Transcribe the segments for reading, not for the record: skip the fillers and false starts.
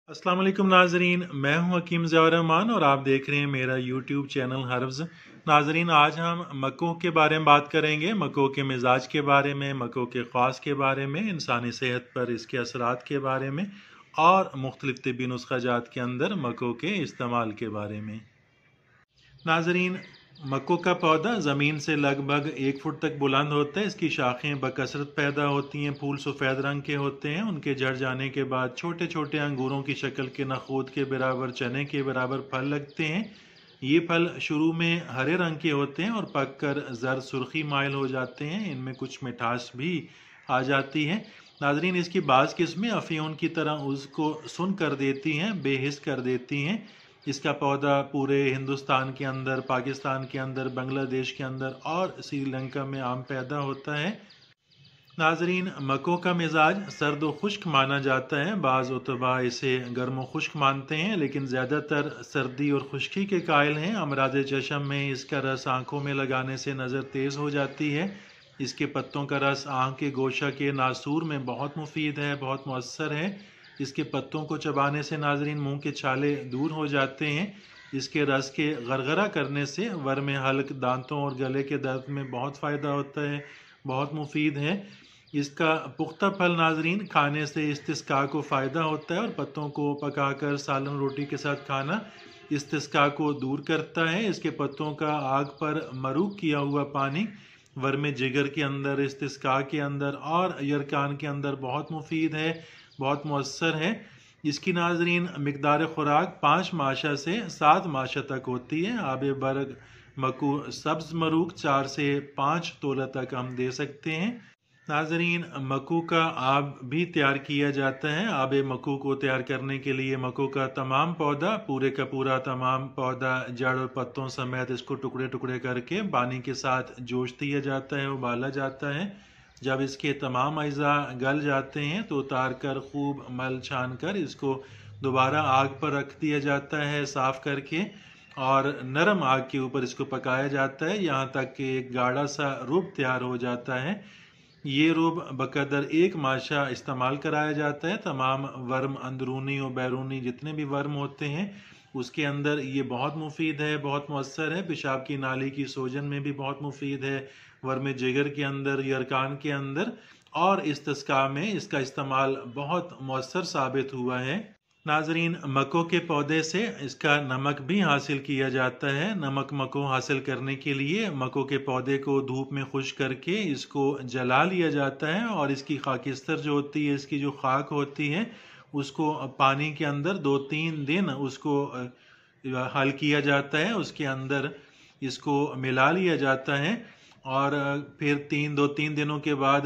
अस्सलाम वालेकुम नाजरीन, मैं हूं हकीम ज़ियाउर रहमान और आप देख रहे हैं मेरा यूट्यूब चैनल हर्ब्स। नाजरीन, आज हम मक्कों के बारे में बात करेंगे, मक्कों के मिजाज के बारे में, मक्कों के ख़ास के बारे में, इंसानी सेहत पर इसके असरात के बारे में और मुख्तलिफ तिब्बी नुस्खा जात के अंदर मक्कों के इस्तेमाल के बारे में। नाजरीन, मक्कों का पौधा ज़मीन से लगभग 1 फुट तक बुलंद होता है। इसकी शाखें बकसरत पैदा होती हैं, फूल सफ़ेद रंग के होते हैं। उनके झड़ जाने के बाद छोटे छोटे अंगूरों की शक्ल के नखूद के बराबर, चने के बराबर फल लगते हैं। ये फल शुरू में हरे रंग के होते हैं और पककर जर्द सुर्खी माइल हो जाते हैं। इनमें कुछ मिठास भी आ जाती है। नाजरीन, इसकी बाज़ किस्में अफ़ीन की तरह उसको सुन कर देती हैं, बेहिस कर देती हैं। इसका पौधा पूरे हिंदुस्तान के अंदर, पाकिस्तान के अंदर, बांग्लादेश के अंदर और श्रीलंका में आम पैदा होता है। नाजरीन, मक्कों का मिजाज सर्द व खुश्क माना जाता है। बाज़ उतबा इसे गर्म व खुश्क मानते हैं, लेकिन ज़्यादातर सर्दी और खुश्की के कायल हैं। अमराज चशम में इसका रस आँखों में लगाने से नज़र तेज़ हो जाती है। इसके पत्तों का रस आँख के गोशा के नासूर में बहुत मुफीद है, बहुत मौसर है। इसके पत्तों को चबाने से नाजरीन मुंह के छाले दूर हो जाते हैं। इसके रस के गरगरा करने से वर्म हल्क, दांतों और गले के दर्द में बहुत फ़ायदा होता है, बहुत मुफीद है। इसका पुख्ता फल नाजरीन खाने से इस्तिस्का को फ़ायदा होता है और पत्तों को पकाकर सालन रोटी के साथ खाना इस्तिस्का को दूर करता है। इसके पत्तों का आग पर मरूक किया हुआ पानी वर्म जिगर के अंदर, इस्तिस्का के अंदर और यरकान के अंदर बहुत मुफीद है, बहुत मौसर है। इसकी नाजरीन मिकदार खुराक 5 माशा से 7 माशा तक होती है। आब बरग मकू सब्ज़ मरूक 4 से 5 तोला तक हम दे सकते हैं। नाजरीन, मक्कू का आब भी तैयार किया जाता है। आब मक्कू को तैयार करने के लिए मक्कू का तमाम पौधा, पूरे का पूरा तमाम पौधा जड़ और पत्तों समेत इसको टुकड़े टुकड़े करके पानी के साथ जोश दिया जाता है, उबाला जाता है। जब इसके तमाम अज़ा गल जाते हैं तो उतार कर खूब मल छान कर इसको दोबारा आग पर रख दिया जाता है, साफ़ करके, और नरम आग के ऊपर इसको पकाया जाता है यहाँ तक कि एक गाढ़ा सा रूब तैयार हो जाता है। ये रूब बकदर 1 माशा इस्तेमाल कराया जाता है। तमाम वर्म, अंदरूनी और बैरूनी जितने भी वर्म होते हैं उसके अंदर ये बहुत मुफीद है, बहुत मौसर है। पेशाब की नाली की सोजन में भी बहुत मुफीद है, वर्म जिगर के अंदर, यरकान के अंदर और इस्तिस्का में इसका इस्तेमाल बहुत मौसर साबित हुआ है। नाजरीन, मक्कों के पौधे से इसका नमक भी हासिल किया जाता है। नमक मक्कों हासिल करने के लिए मक्कों के पौधे को धूप में खुश्क करके इसको जला लिया जाता है और इसकी खाकिस्तर जो होती है, इसकी जो खाक होती है, उसको पानी के अंदर 2-3 दिन उसको हल किया जाता है। उसके अंदर इसको मिला लिया जाता है और फिर 2-3 दिनों के बाद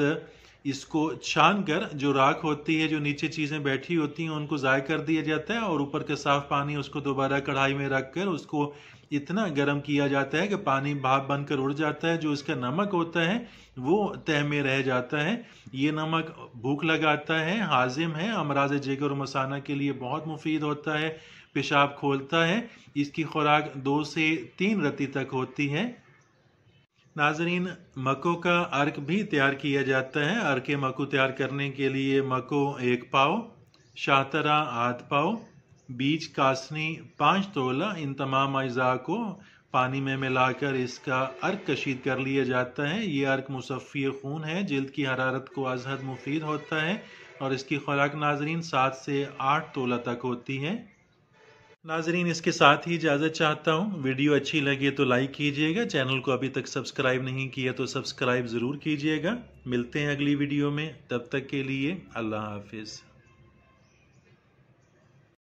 इसको छान कर जो राख होती है, जो नीचे चीज़ें बैठी होती हैं, उनको ज़ाय कर दिया जाता है और ऊपर का साफ़ पानी उसको दोबारा कढ़ाई में रख कर उसको इतना गर्म किया जाता है कि पानी भाप बनकर उड़ जाता है। जो इसका नमक होता है वो तह में रह जाता है। ये नमक भूख लगाता है, हाजिम है, अमराज जिगर और मसाना के लिए बहुत मुफीद होता है, पेशाब खोलता है। इसकी खुराक 2 से 3 रत्ती तक होती है। नाजरीन, मक्कों का अर्क भी तैयार किया जाता है। अर्क मक्कू तैयार करने के लिए मक्को 1 पाव, शाहतरा आध पाव, बीज कासनी 5 तोला, इन तमाम अज़ा को पानी में मिलाकर इसका अर्क कशीद कर लिया जाता है। ये अर्क मुसफ़्फ़ी खून है, जिल्द की हरारत को अज़हद मुफीद होता है और इसकी खुराक नाजरीन 7 से 8 तोला तक होती है। नाजरीन, इसके साथ ही इजाज़त चाहता हूँ। वीडियो अच्छी लगे तो लाइक कीजिएगा, चैनल को अभी तक सब्सक्राइब नहीं किया तो सब्सक्राइब ज़रूर कीजिएगा। मिलते हैं अगली वीडियो में, तब तक के लिए अल्लाह हाफिज़।